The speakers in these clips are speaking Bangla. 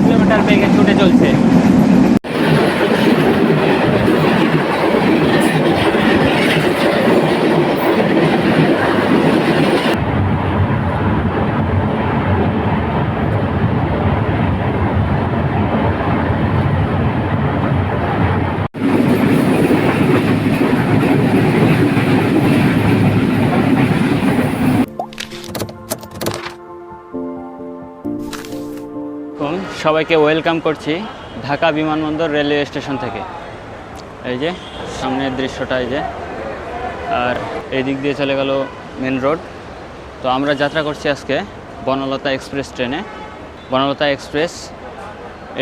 কিলোমিটার বেগে ছুটে চলছে। সবাইকে ওয়েলকাম করছি ঢাকা বিমানবন্দর রেলওয়ে স্টেশন থেকে। এই যে সামনের দৃশ্যটা, এই যে, আর এই দিক দিয়ে চলে গেল মেন রোড। তো আমরা যাত্রা করছি আজকে বনলতা এক্সপ্রেস ট্রেনে। বনলতা এক্সপ্রেস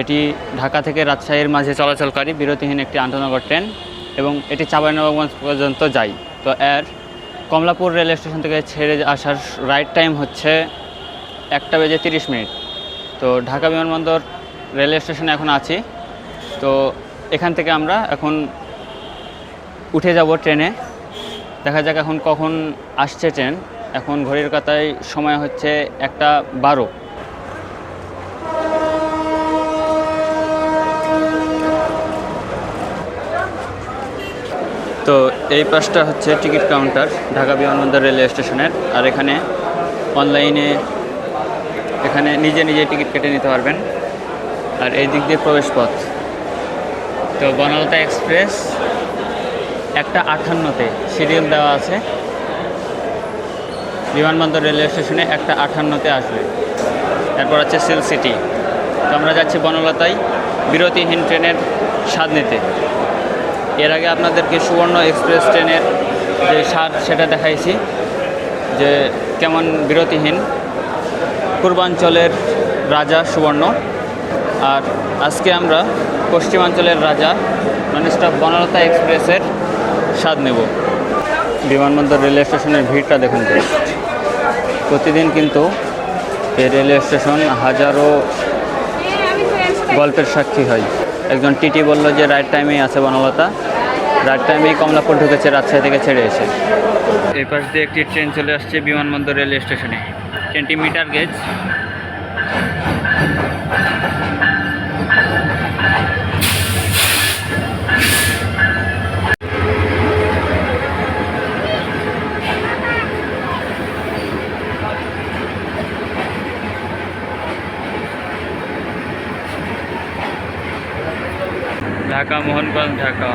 এটি ঢাকা থেকে রাজশাহীর মাঝে চলাচলকারী বিরতিহীন একটি আন্তনগর ট্রেন এবং এটি চাঁপাইনবাবগঞ্জ পর্যন্ত যায়। তো এর কমলাপুর রেল স্টেশন থেকে ছেড়ে আসার রাইট টাইম হচ্ছে 1:30। তো ঢাকা বিমানবন্দর রেলওয়ে স্টেশনে এখন আছি। তো এখান থেকে আমরা এখন উঠে যাব ট্রেনে। দেখা যাক এখন কখন আসছে ট্রেন। এখন ঘড়ির কাঁটায় সময় হচ্ছে 1:12। তো এই পাশটা হচ্ছে টিকিট কাউন্টার ঢাকা বিমানবন্দর রেলওয়ে স্টেশনের। আর এখানে অনলাইনে এখানে নিজে নিজে টিকিট কেটে নিতে পারবেন। আর এই দিক দিয়ে প্রবেশ পথ। তো বনলতা এক্সপ্রেস 1:58-তে শিডিউল দেওয়া আছে। বিমানবন্দর রেলওয়ে স্টেশনে 1:58-তে আসবে। তারপর হচ্ছে সিল সিটি। তো আমরা যাচ্ছি বনলতায় বিরতিহীন ট্রেনের স্বাদ নিতে। এর আগে আপনাদেরকে সুবর্ণ এক্সপ্রেস ট্রেনের যে স্বাদ সেটা দেখাইছি, যে কেমন বিরতিহীন। পূর্বাঞ্চলের রাজা সুবর্ণ। আর আজকে আমরা পশ্চিমাঞ্চলের রাজা ননস্টপ বনলতা এক্সপ্রেসের স্বাদ নেব। বিমানবন্দর রেলওয়ে স্টেশনের ভিড়টা দেখুন। প্রতিদিন কিন্তু এই রেলওয়ে স্টেশন হাজারো গল্পের সাক্ষী হয়। একজন টিটি বলল যে রাইট টাইমেই আছে বনলতা, রাইট টাইমেই কমলাপুর ঢুকেছে রাজশাহী থেকে ছেড়ে এসে। এই পাশ দিয়ে একটি ট্রেন চলে আসছে বিমানবন্দর রেলওয়ে স্টেশনে। ট্রেনটি মিটার গেজ। ঢাকা মোহনগঞ্জ, ঢাকা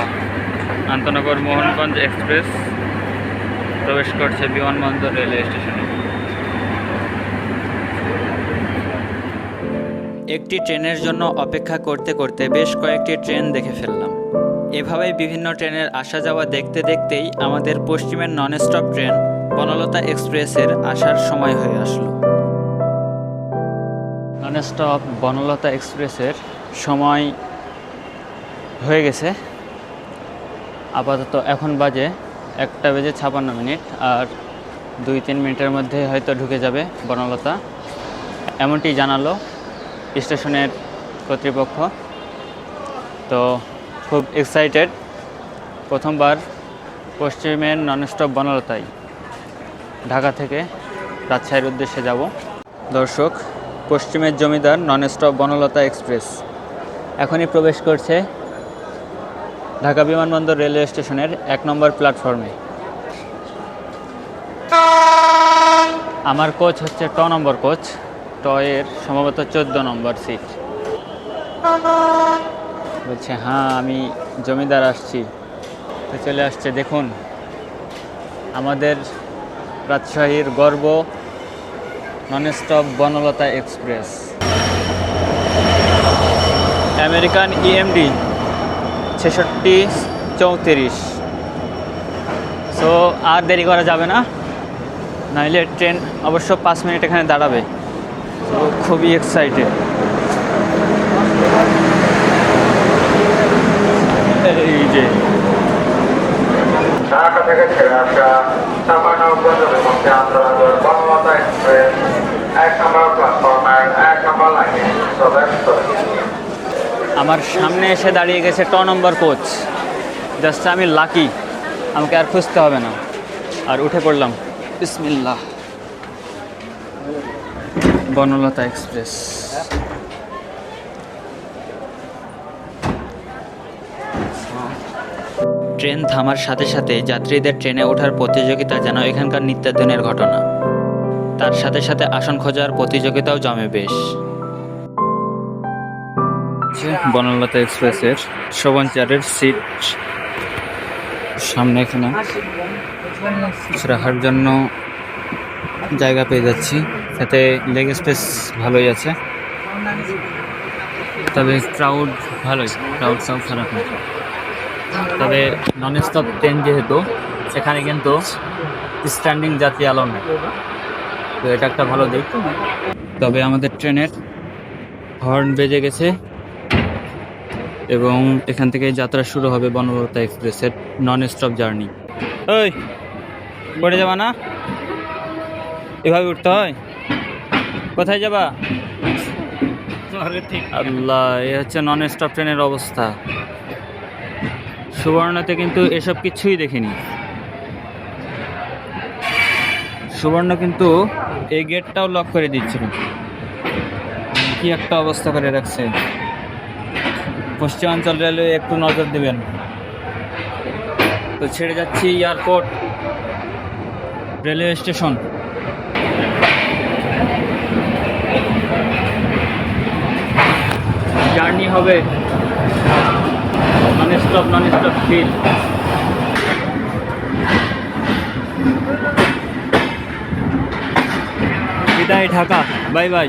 আন্তনগর মোহনগঞ্জ এক্সপ্রেস প্রবেশ করছে বিমানবন্দর রেলওয়ে স্টেশনে। একটি ট্রেনের জন্য অপেক্ষা করতে করতে বেশ কয়েকটি ট্রেন দেখে ফেললাম। এভাবেই বিভিন্ন ট্রেনের আসা যাওয়া দেখতে দেখতেই আমাদের পশ্চিমের ননস্টপ ট্রেন বনলতা এক্সপ্রেসের আসার সময় হয়ে আসলো। ননস্টপ বনলতা এক্সপ্রেসের সময় হয়ে গেছে। আপাতত এখন বাজে 1:56। আর 2-3 মিনিটের মধ্যে হয়তো ঢুকে যাবে বনলতা, এমনটি জানালো স্টেশনের কর্তৃপক্ষ। তো খুব এক্সাইটেড, প্রথমবার পশ্চিমের ননস্টপ বনলতায় ঢাকা থেকে রাজশাহীর উদ্দেশ্যে যাব। দর্শক, পশ্চিমের জমিদার ননস্টপ বনলতা এক্সপ্রেস এখনই প্রবেশ করছে ঢাকা বিমানবন্দর রেলওয়ে স্টেশনের 1 নম্বর প্ল্যাটফর্মে। আমার কোচ হচ্ছে ট নম্বর কোচ। ট এর সম্ভবত 14 নম্বর সিট। বলছে হ্যাঁ আমি জমিদার আসছি। তো চলে আসছে, দেখুন আমাদের রাজশাহীর গর্ব nonstop Banalata express. American EMD 6634। So আর দেরি করা যাবে না, নাইলে ট্রেন অবশ্য 5 মিনিট এখানে দাঁড়াবে। তো খুবই এক্সাইটেড। এই যে ঢাকা থেকে ছেড়ে আসা চাঁপাইনবাবগঞ্জ অভিমুখে আন্তনগর বনলতা এক্সপ্রেস 1 নম্বর প্ল্যাটফর্মের 1 নম্বর লাইনে প্রবেশ করেছে। আমার সামনে এসে দাঁড়িয়ে গেছে ট নম্বর কোচ। জাস্ট আমি লাকি, আমাকে আর খুঁজতে হবে না। আর উঠে পড়লাম। বিসমিল্লাহ। বনলতা এক্সপ্রেস। ট্রেন থামার সাথে সাথে যাত্রীদের ট্রেনে ওঠার প্রতিযোগিতা যেন এখানকার নিত্যদিনের ঘটনা। তার সাথে সাথে আসন খোঁজার প্রতিযোগিতাও জমে বেশ। বনলতা এক্সপ্রেসের শোভন চেয়ারের সিট, সামনে এখানে রাখার জন্য জায়গা পেয়ে যাচ্ছি, সাথে লেগ স্পেস ভালোই আছে, তবে ক্রাউড ভালোই, ক্রাউড সব খারাপ না। তবে নন স্টপ ট্রেন যেহেতু, সেখানে কিন্তু স্ট্যান্ডিং যাত্রী অ্যালাউ নেই, তো এটা একটা ভালো দিক। তবে আমাদের ট্রেনের হর্ন বেজে গেছে এবং এখান থেকে যাত্রা শুরু হবে বনলতা এক্সপ্রেসের নন স্টপ জার্নি। ওই পড়ে যাবা না, এভাবে উঠতে হয়, কোথায় যাবা? আল্লাহ, এ হচ্ছে নন স্টপ ট্রেনের অবস্থা। সুবর্ণতে কিন্তু এসব কিছুই দেখিনি। সুবর্ণ কিন্তু এই গেটটাও লক করে দিচ্ছিল, কি একটা অবস্থা করে রাখছে। পশ্চিমাঞ্চল রেলওয়ে একটু নজর দেবেন। তো ছেড়ে যাচ্ছি এয়ারপোর্ট, রেলওয়ে স্টেশন। জার্নি হবে নন স্টপ ফিল। বিদায় ঢাকা, বাই বাই।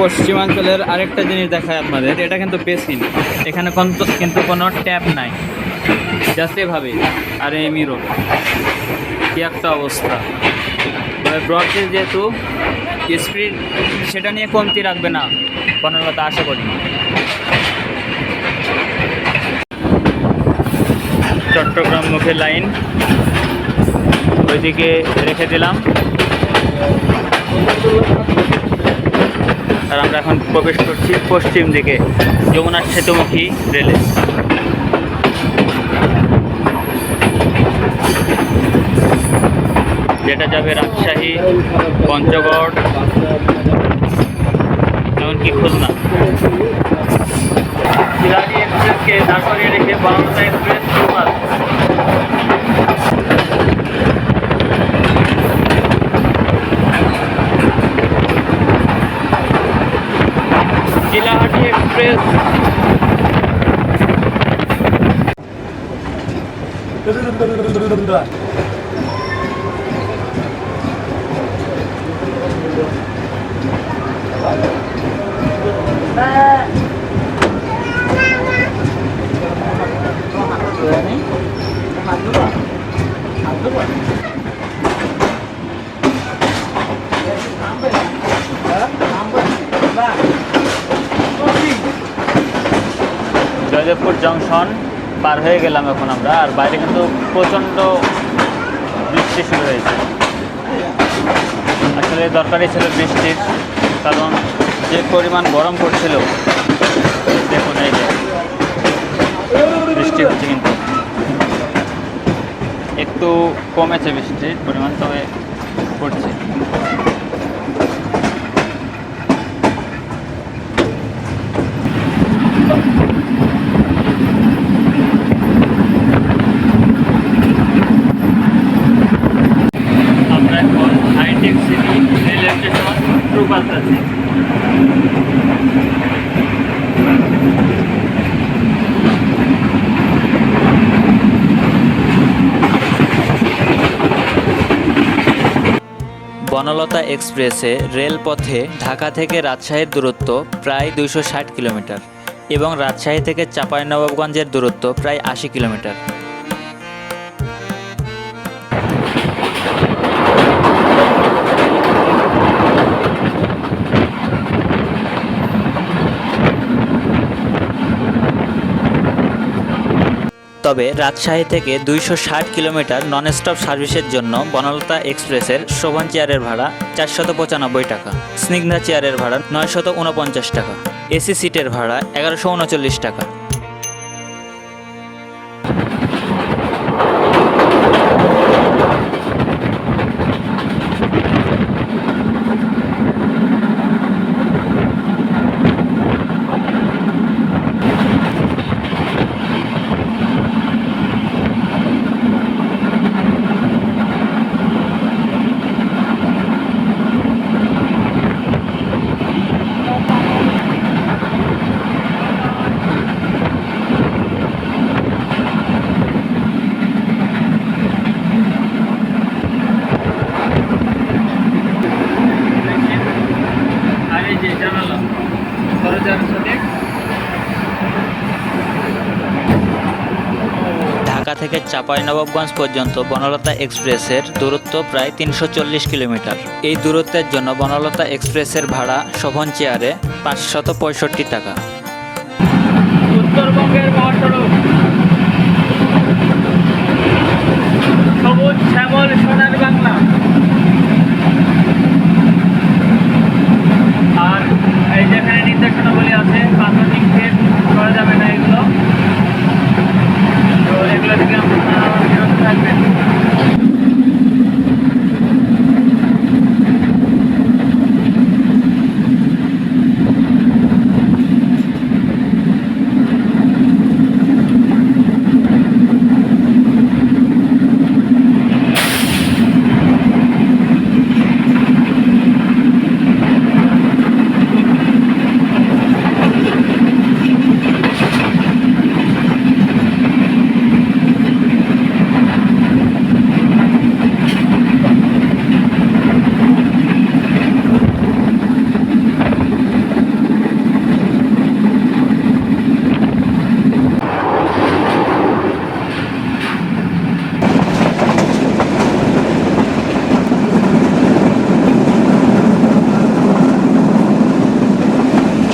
পশ্চিমাঞ্চলের আরেকটা জিনিস দেখায় আপনাদের, এটা কিন্তু বেসিন, এখানে কিন্তু কোনো ট্যাপ নাই, জাস্ট এভাবে। আর এমই রোড, কি একটা অবস্থা। ব্রডগেজ যেহেতু স্পিড সেটা নিয়ে কমতি রাখবে না বনলতা, আশা করি। চট্টগ্রাম মুখে লাইন ওইদিকে রেখে দিলাম, আর আমরা এখন প্রবেশ করছি পশ্চিম দিকে যমুনা সেতুমুখী রেলে। যেটা যাবে রাজশাহী, পঞ্চগড়, এমনকি খুলনা। শিলাদি এক্সপ্রেসকে দাঁড় করিয়ে রেখে বনলতা এক্সপ্রেস শুরু। চিলাহাটি এক্সপ্রেস জয়দেবপুর জংশন পার হয়ে গেলাম এখন আমরা, আর বাইরে কিন্তু প্রচণ্ড বৃষ্টি শুরু হয়েছে। আসলে দরকারই ছিল বৃষ্টির, কারণ যে পরিমাণ গরম পড়ছিল, দেখুন এই যে বৃষ্টি হচ্ছে, কিন্তু একটু কমেছে বৃষ্টির পরিমাণ, তবে পড়ছে। আমরা এখন হাইটেক সিটি রেলওয়ে স্টেশন ট্রুপাস আছি। বনলতা এক্সপ্রেসে রেলপথে ঢাকা থেকে রাজশাহীর দূরত্ব প্রায় 260 কিলোমিটার এবং রাজশাহী থেকে চাঁপাইনবাবগঞ্জের দূরত্ব প্রায় 80 কিলোমিটার। তবে রাজশাহী থেকে 260 কিলোমিটার ননস্টপ সার্ভিসের জন্য বনলতা এক্সপ্রেসের শোভন চেয়ারের ভাড়া 495 টাকা, স্নিগ্ধা চেয়ারের ভাড়া 949 টাকা, এসি সিটের ভাড়া 1139 টাকা। বাজার সাথে। ঢাকা থেকে চাঁপাইনবাবগঞ্জ পর্যন্ত বনলতা এক্সপ্রেসের দূরত্ব প্রায় 340 কিলোমিটার। এই দূরত্বের জন্য বনলতা এক্সপ্রেসের ভাড়া শোভন চেয়ারে 565 টাকা। উত্তরবঙ্গের মহাসড়ক, সবুজ শ্যামল সোনার বাংলা। আর এই যেখানে নির্দেশনাবলী আছে, পাথর নিক্ষেপ করা যাবে না এগুলো, তো এগুলো থেকে আপনারা বিরত থাকবেন।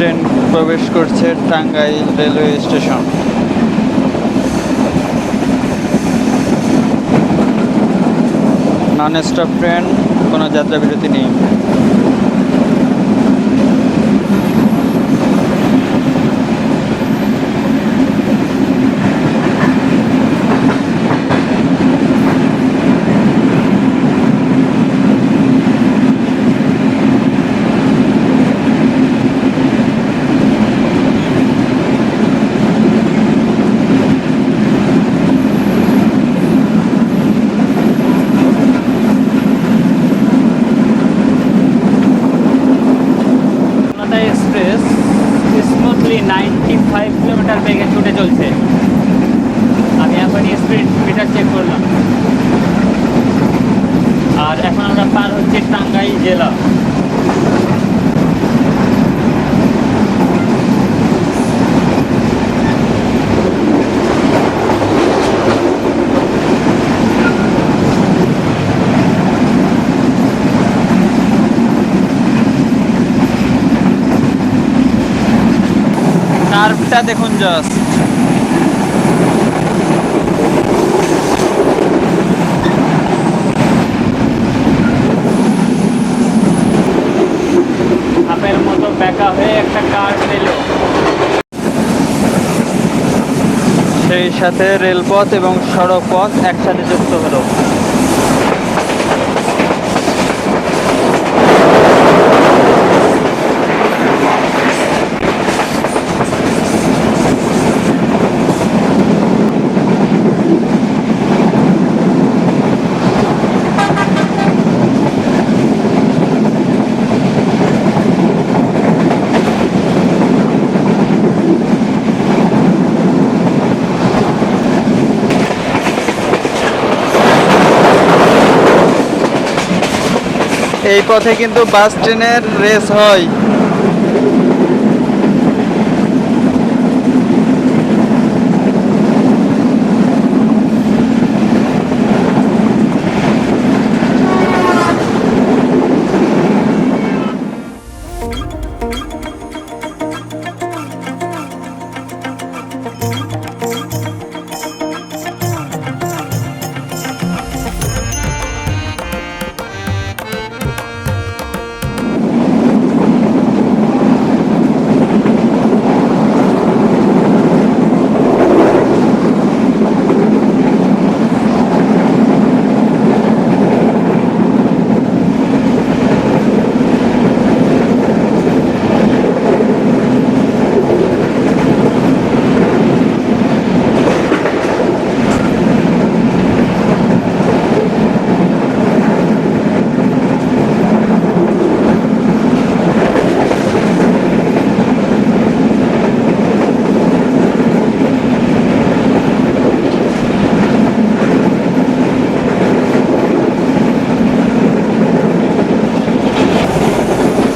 ট্রেন প্রবেশ করছে Tangail railway station. Non stop train, কোনো যাত্রা বিরতি নেই। এক্সপ্রেস স্মুথলি 95 কিলোমিটার বেগে ছুটে চলছে। আমি এখনই স্পিড মিটার চেক করলাম। আর এখন আমরা পার হচ্ছি টাঙ্গাইল জেলা। কার্ভটা দেখুন জাস্ট। আপের মতো বেঁকা হয়ে একটা কার্ভ এলো। সেই সাথে রেলপথ এবং সড়ক পথ একসাথে যুক্ত হলো। এই পথে কিন্তু বাস ট্রেনের রেস হয়।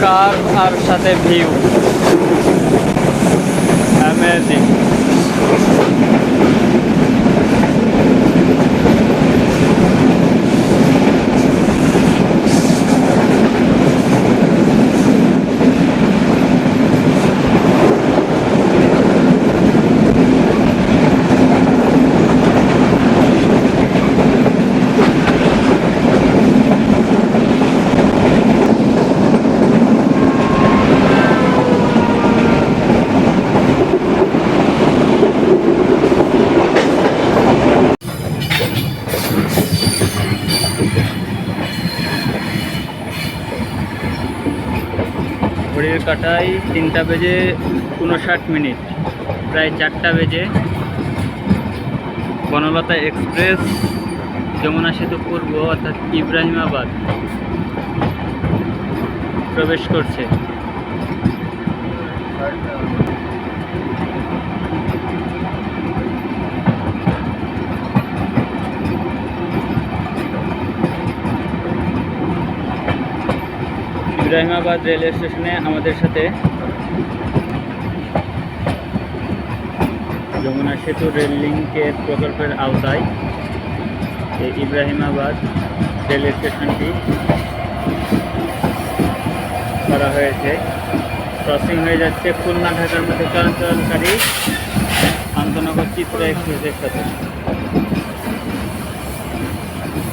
কার আর সাথে ভিউ। শেষের দিক। ঘড়ির কাঁটায় 3:59, প্রায় 4টা বেজে বনলতা এক্সপ্রেস যমুনা সেতু পূর্ব অর্থাৎ ইব্রাহিমাবাদ প্রবেশ করছে। ইব্রাহিমাবাদ রেলওয়ে স্টেশনে আমাদের সাথে যমুনা সেতু রেল লিঙ্কের প্রকল্পের আওতায় এই ইব্রাহিমাবাদ রেলওয়ে স্টেশনটি করা হয়েছে। ক্রসিং হয়ে যাচ্ছে খুলনা ঢাকার মধ্যে চলাচলকারী আন্তনগর চিত্রা এক্সপ্রেসের সাথে।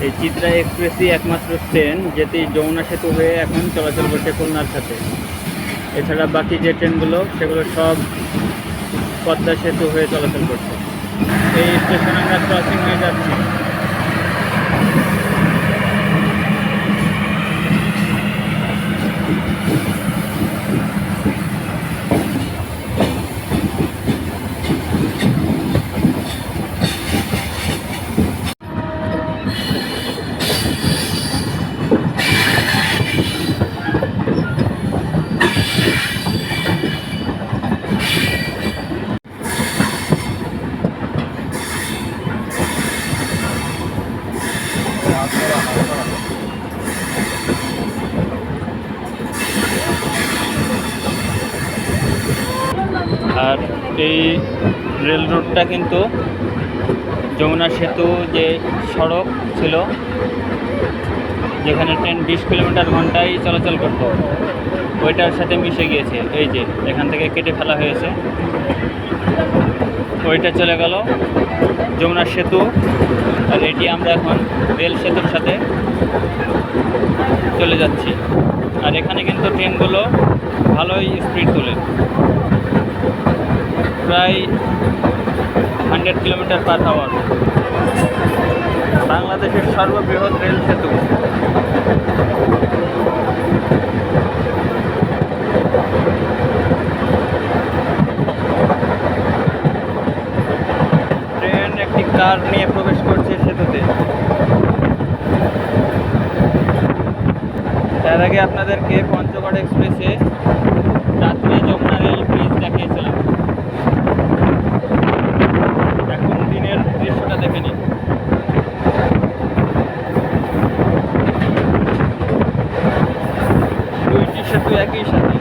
এই চিত্রা এক্সপ্রেসই একমাত্র ট্রেন যেটি যমুনা সেতু হয়ে এখন চলাচল করছে খুলনার সাথে। এছাড়া বাকি যে ট্রেনগুলো সেগুলো সব পদ্মা সেতু হয়ে চলাচল করছে। এই স্টেশনে আমরা ক্রসিং হয়ে যাচ্ছি। আর এই রেল রুটটা কিন্তু যমুনা সেতু যে সড়ক ছিল যেখানে ট্রেন 20 কিলোমিটার ঘন্টায় চলাচল করত ওইটার সাথে মিশে গিয়েছে। এই যে এখান থেকে কেটে ফেলা হয়েছে, ওইটা চলে গেল যমুনা সেতু। আর এটি আমরা এখন রেল সেতুর সাথে চলে যাচ্ছি। আর এখানে কিন্তু ট্রেনগুলো ভালোই স্পিড তোলে, প্রায় 100 কিলোমিটার পার আওয়ার। বাংলাদেশের সর্ববৃহৎ রেল সেতু। ট্রেন একটি কার নিয়ে প্রবেশ করছে সেতুতে। তার আগে আপনাদেরকে পঞ্চগড় এক্সপ্রেসে রাত্রে যমুনা রেল ব্রিজ দেখিয়েছিলাম। এখন দিনের দৃশ্যটা দেখে নিন। দুইটি সেতু একই সাথে।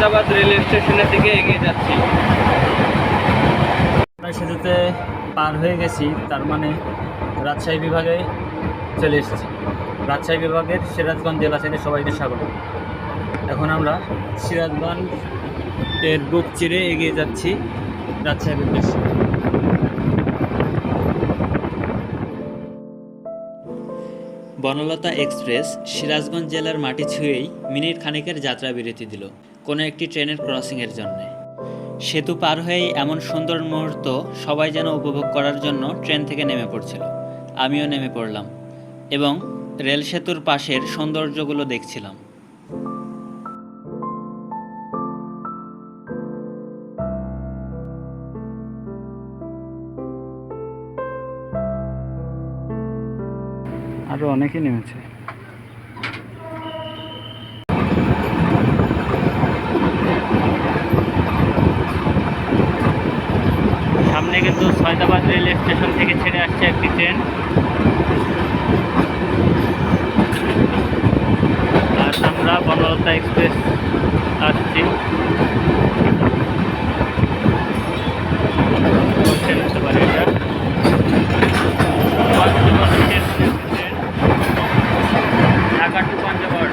সৈয়দাবাদ রেলওয়ে স্টেশনের দিকে এগিয়ে যাচ্ছি। আমরা সেতুতে পার হয়ে গেছি, তার মানে রাজশাহী বিভাগে চলে এসেছি। রাজশাহী বিভাগের সিরাজগঞ্জ জেলা থেকে সবাইকে স্বাগত। এখন আমরা সিরাজগঞ্জ এর বুক চিরে এগিয়ে যাচ্ছি রাজশাহীর উদ্দেশ্যে। বনলতা এক্সপ্রেস সিরাজগঞ্জ জেলার মাটি ছুঁয়েই মিনিট খানেকের যাত্রা বিরতি দিল কোনো একটি ট্রেনের ক্রসিংয়ের জন্য। সেতু পার হয়েই এমন সুন্দর মুহূর্ত সবাই যেন উপভোগ করার জন্য ট্রেন থেকে নেমে পড়ছিল। আমিও নেমে পড়লাম এবং রেল সেতুর পাশের সৌন্দর্যগুলো দেখছিলাম। আরও অনেকেই নেমেছে। সামনে কিন্তু সৈয়দাবাদ রেল স্টেশন থেকে ছেড়ে আসছে একটি ট্রেন, আর আমরা বনলতা এক্সপ্রেস আসছি। হতে পারে এটা ঢাকা টু পঞ্চগড়।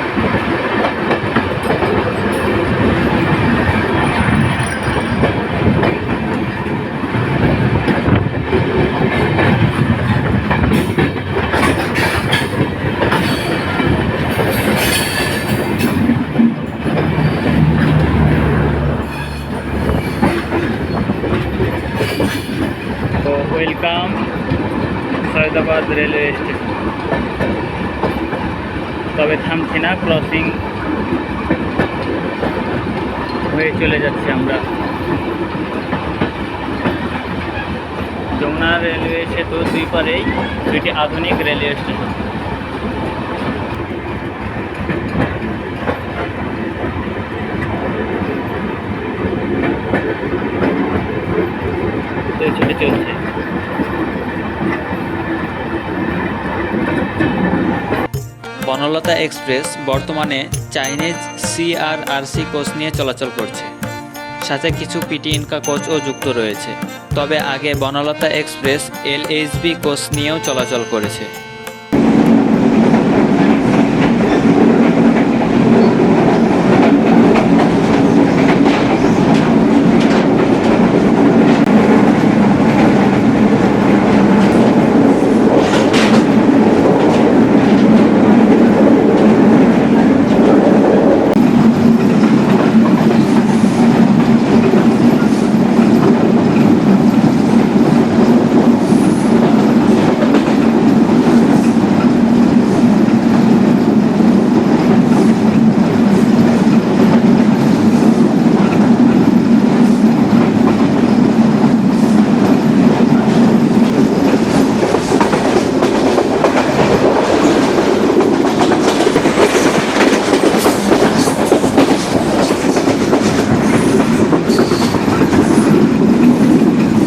তো ওয়েলকাম সৈয়দাবাদ রেলওয়ে স্টেশন। তবে থামছি না, ক্রসিং হয়ে চলে যাচ্ছি আমরা। যমুনা রেলওয়ে সেতু দুই পারেই দুইটি আধুনিক রেলওয়ে স্টেশন। তো ছুটে চলছে। বনলতা এক্সপ্রেস বর্তমানে চাইনিজ CRRC কোচ নিয়ে চলাচল করছে, সাথে কিছু পিটি ইনকা কোচও যুক্ত রয়েছে। তবে আগে বনলতা এক্সপ্রেস LHB কোচ নিয়েও চলাচল করেছে।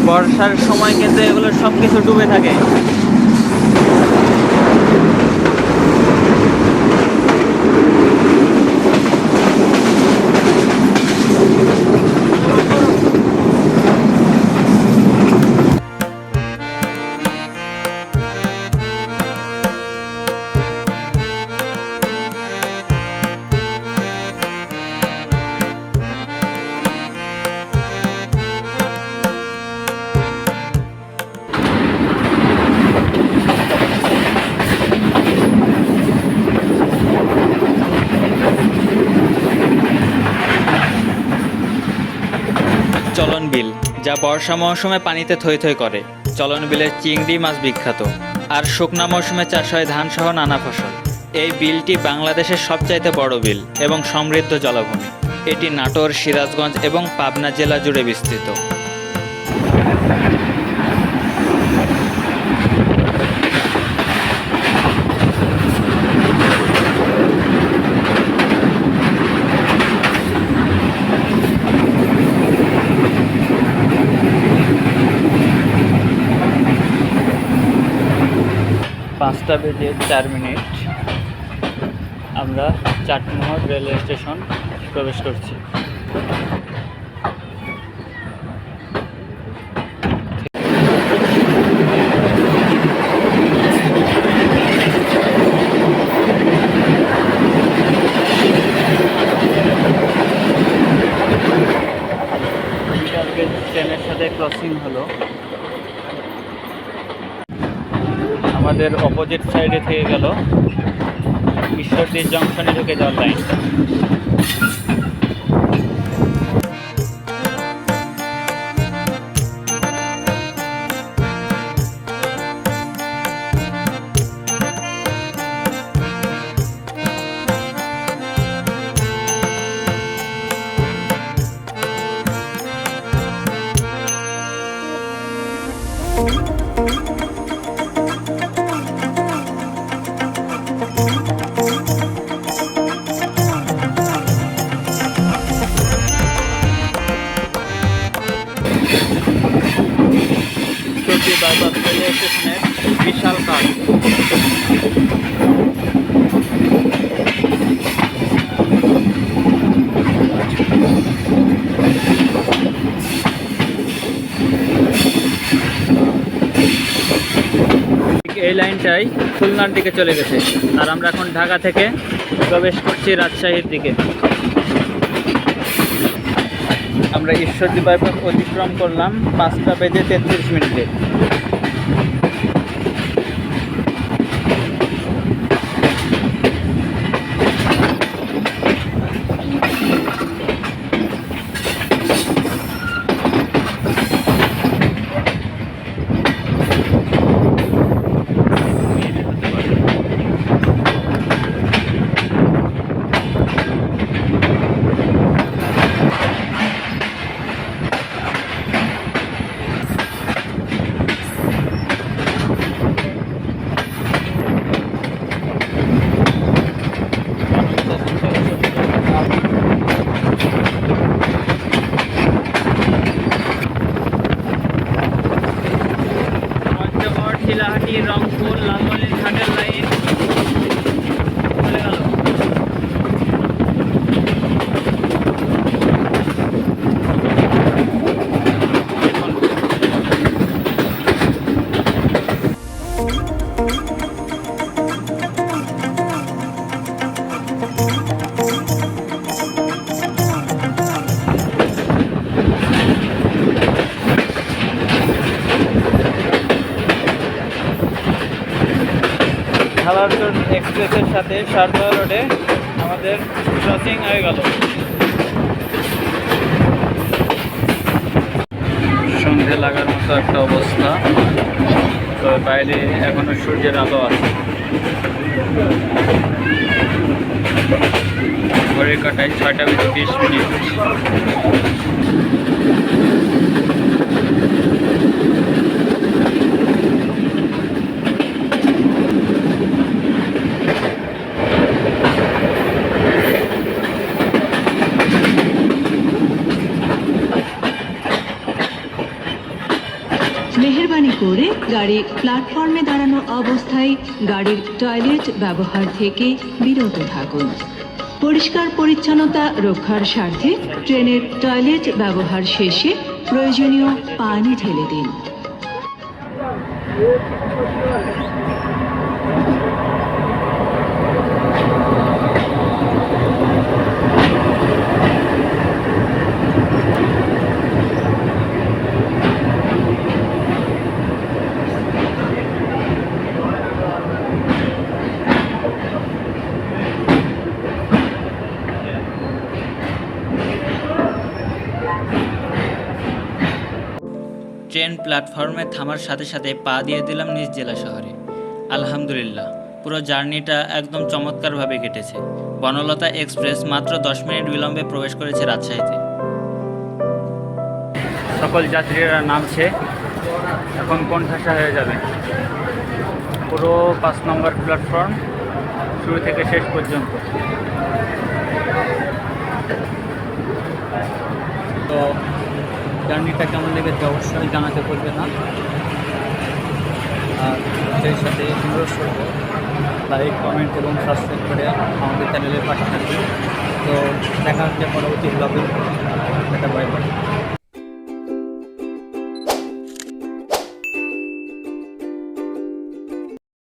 বর্ষার সময় কিন্তু এগুলো সব কিছু ডুবে থাকে। চলন বিল, যা বর্ষা মৌসুমে পানিতে থই থই করে। চলন বিলের চিংড়ি মাছ বিখ্যাত, আর শুকনা মৌসুমে চাষ হয় ধান সহ নানা ফসল। এই বিলটি বাংলাদেশের সবচাইতে বড় বিল এবং সমৃদ্ধ জলাভূমি। এটি নাটোর, সিরাজগঞ্জ এবং পাবনা জেলা জুড়ে বিস্তৃত। পাঁচটা বেজে 4 মিনিট আমরা চাটমোহর রেলওয়ে স্টেশন প্রবেশ করছি। ট্রেনের সাথে ক্রসিং হলো, আমাদের অপোজিট সাইডে থেকে গেল ঈশ্বরদী জংশনে ঢুকে যাওয়ার লাইন। ঈশ্বরদী বাইপাস রেলওয়ে স্টেশনের বিশাল কাজ। এই লাইনটাই খুলনার দিকে চলে গেছে, আর আমরা এখন ঢাকা থেকে প্রবেশ করছি রাজশাহীর দিকে। আমরা ঈশ্বরদী বাইপাস অতিক্রম করলাম 5:33 পঞ্চগড়, শিলাহাটি, রংপুর, লালমনির ঘাটের লাইন চলে গেল। ঢালারচর এক্সপ্রেসের সাথে শারদা রোডে আমাদের ক্রসিং হয়ে গেল। সন্ধে লাগার মতো একটা অবস্থা, তো বাইরে এখনো সূর্যের আলো আছে। ঘড়ির কাটায় 6:20। মেহেরবানি করে গাড়ির প্ল্যাটফর্মে দাঁড়ানো অবস্থায় গাড়ির টয়লেট ব্যবহার থেকে বিরত থাকুন। পরিষ্কার পরিচ্ছন্নতা রক্ষার স্বার্থে ট্রেনের টয়লেট ব্যবহার শেষে প্রয়োজনীয় পানি ঢেলে দিন। ট্রেন প্ল্যাটফর্মে থামার সাথে সাথে পা দিয়ে দিলাম নিজ জেলা শহরে। আলহামদুলিল্লাহ, পুরো জার্নিটা একদম চমৎকারভাবে কেটেছে। বনলতা এক্সপ্রেস মাত্র 10 মিনিট বিলম্বে প্রবেশ করেছে রাজশাহীতে। সকল যাত্রীরা নামছে, এখন কোণঠাসা হয়ে যাবে। পুরো 5 নম্বর প্ল্যাটফর্ম শুরু থেকে শেষ পর্যন্ত। তো জার্নিটা কেমন লেগেছে অবশ্যই জানাতে ভুলবে না, আর সেই সাথে অনুরোধ করবো লাইক, কমেন্ট এবং সাবস্ক্রাইব করে আমাদের চ্যানেলের পাশে থাকবে। তো দেখা হচ্ছে পরবর্তী ব্লগে। Bye bye.